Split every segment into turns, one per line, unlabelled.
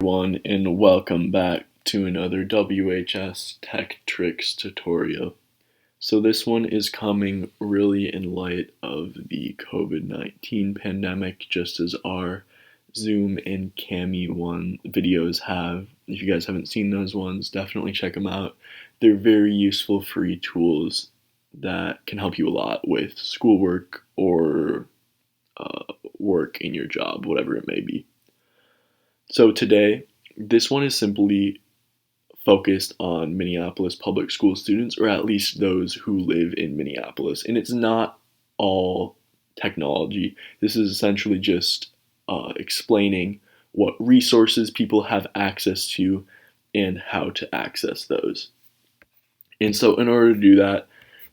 Everyone, and welcome back to another WHS Tech Tricks tutorial. So this one is coming really in light of the COVID-19 pandemic, just as our Zoom and Cami one videos have. If you guys haven't seen those ones, definitely check them out. They're very useful free tools that can help you a lot with schoolwork or work in your job, whatever it may be. So today, this one is simply focused on Minneapolis Public School students, or at least those who live in Minneapolis. And it's not all technology. This is essentially just explaining what resources people have access to and how to access those. And so in order to do that,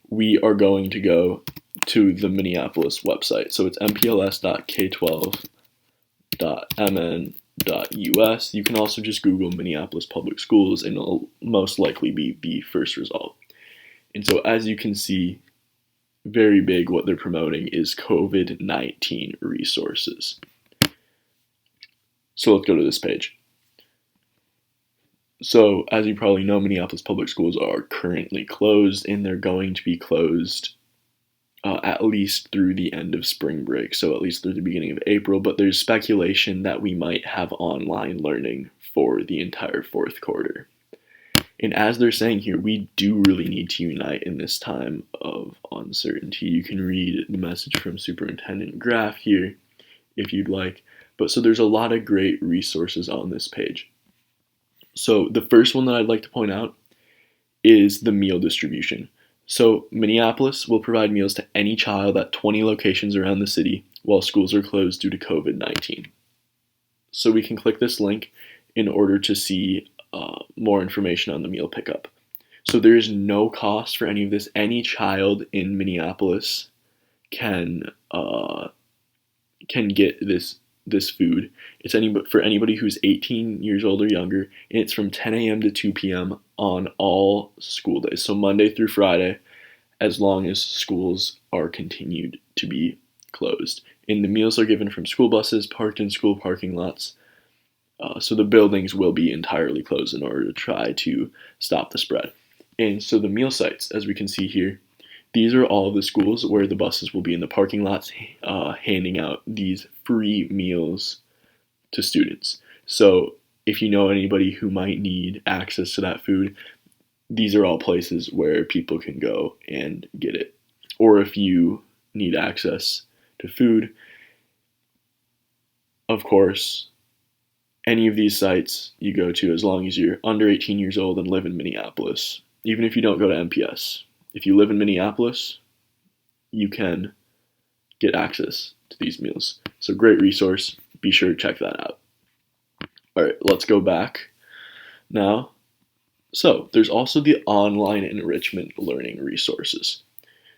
we are going to go to the Minneapolis website. So it's mpls.k12.mn.us. You can also just Google Minneapolis Public Schools and it'll most likely be the first result. And so as you can see, very big what they're promoting is COVID-19 resources. So let's go to this page. So as you probably know, Minneapolis Public Schools are currently closed and they're going to be closed at least through the end of spring break, so at least through the beginning of April, but there's speculation that we might have online learning for the entire fourth quarter. And as they're saying here, we do really need to unite in this time of uncertainty. You can read the message from Superintendent Graff here if you'd like. But so there's a lot of great resources on this page. So the first one that I'd like to point out is the meal distribution. So Minneapolis will provide meals to any child at 20 locations around the city while schools are closed due to COVID-19. So we can click this link in order to see more information on the meal pickup. So there is no cost for any of this. Any child in Minneapolis can get this food. It's for anybody who's 18 years old or younger, and it's from 10 a.m. to 2 p.m. on all school days, so Monday through Friday, as long as schools are continued to be closed. And the meals are given from school buses parked in school parking lots, so the buildings will be entirely closed in order to try to stop the spread. And so the meal sites, as we can see here, these are all of the schools where the buses will be in the parking lots handing out these free meals to students. So if you know anybody who might need access to that food, these are all places where people can go and get it. Or if you need access to food, of course, any of these sites you go to, as long as you're under 18 years old and live in Minneapolis, even if you don't go to MPS, if you live in Minneapolis, you can get access to these meals. So great resource. Be sure to check that out. All right, let's go back now. So there's also the online enrichment learning resources.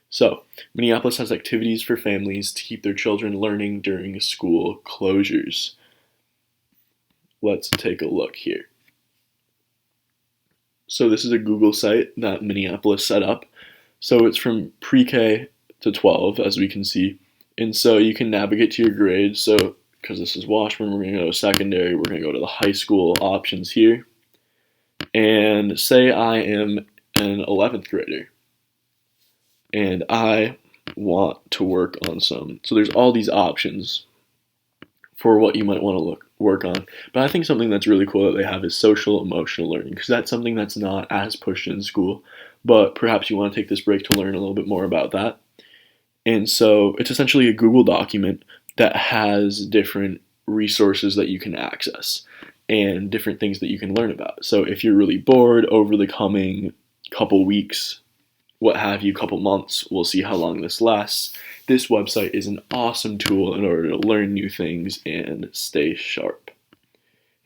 So Minneapolis has activities for families to keep their children learning during school closures. Let's take a look here. So this is a Google site that Minneapolis set up. So it's from pre-K to 12, as we can see. And so you can navigate to your grades. So because this is Washburn, we're going to go to secondary. We're going to go to the high school options here. And say I am an 11th grader. And I want to work on some. So there's all these options for what you might want to work on. But I think something that's really cool that they have is social emotional learning, because that's something that's not as pushed in school, but perhaps you want to take this break to learn a little bit more about that. And so it's essentially a Google document that has different resources that you can access and different things that you can learn about. So if you're really bored over the coming couple weeks, what have you, couple months, we'll see how long this lasts. This website is an awesome tool in order to learn new things and stay sharp.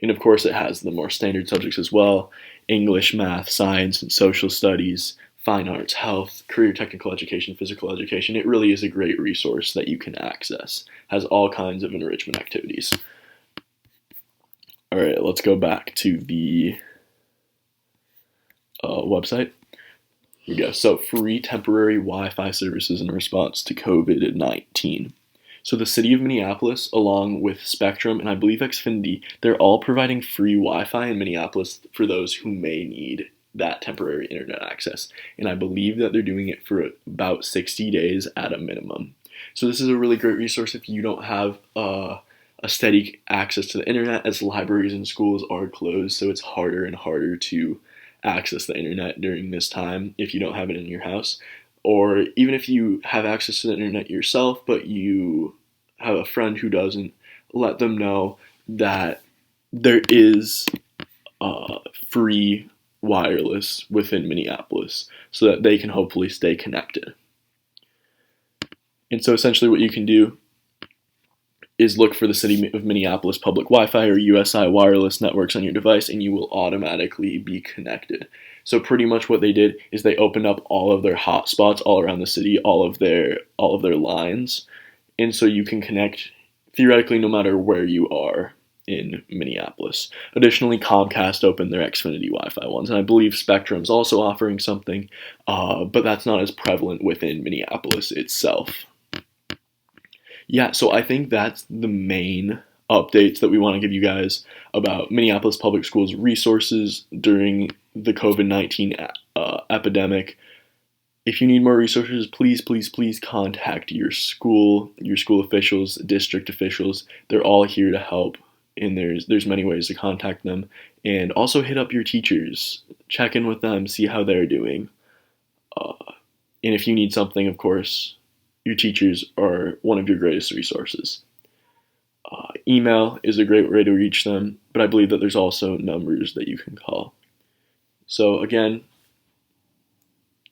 And of course it has the more standard subjects as well: English, math, science, and social studies, fine arts, health, career technical education, physical education. It really is a great resource that you can access. Has all kinds of enrichment activities. All right, let's go back to the website. Here we go. So free temporary Wi-Fi services in response to COVID-19. So the city of Minneapolis, along with Spectrum and I believe Xfinity, they're all providing free Wi-Fi in Minneapolis for those who may need that temporary internet access. And I believe that they're doing it for about 60 days at a minimum. So this is a really great resource if you don't have a steady access to the internet, as libraries and schools are closed, so it's harder and harder to access the internet during this time if you don't have it in your house. Or even if you have access to the internet yourself, but you have a friend who doesn't, let them know that there is free wireless within Minneapolis so that they can hopefully stay connected. And so essentially what you can do is look for the City of Minneapolis Public Wi-Fi or USI wireless networks on your device, and you will automatically be connected. So pretty much what they did is they opened up all of their hotspots all around the city, all of their lines, and so you can connect theoretically no matter where you are in Minneapolis. Additionally, Comcast opened their Xfinity Wi-Fi ones, and I believe Spectrum's also offering something, but that's not as prevalent within Minneapolis itself. Yeah, so I think that's the main updates that we want to give you guys about Minneapolis Public Schools resources during the COVID-19 epidemic. If you need more resources, please contact your school officials, district officials. They're all here to help, and there's many ways to contact them. And also hit up your teachers, check in with them, see how they're doing. And if you need something, of course, your teachers are one of your greatest resources. Email is a great way to reach them, but I believe that there's also numbers that you can call. So again,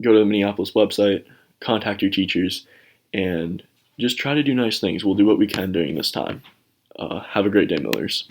go to the Minneapolis website, contact your teachers, and just try to do nice things. We'll do what we can during this time. Have a great day, Millers.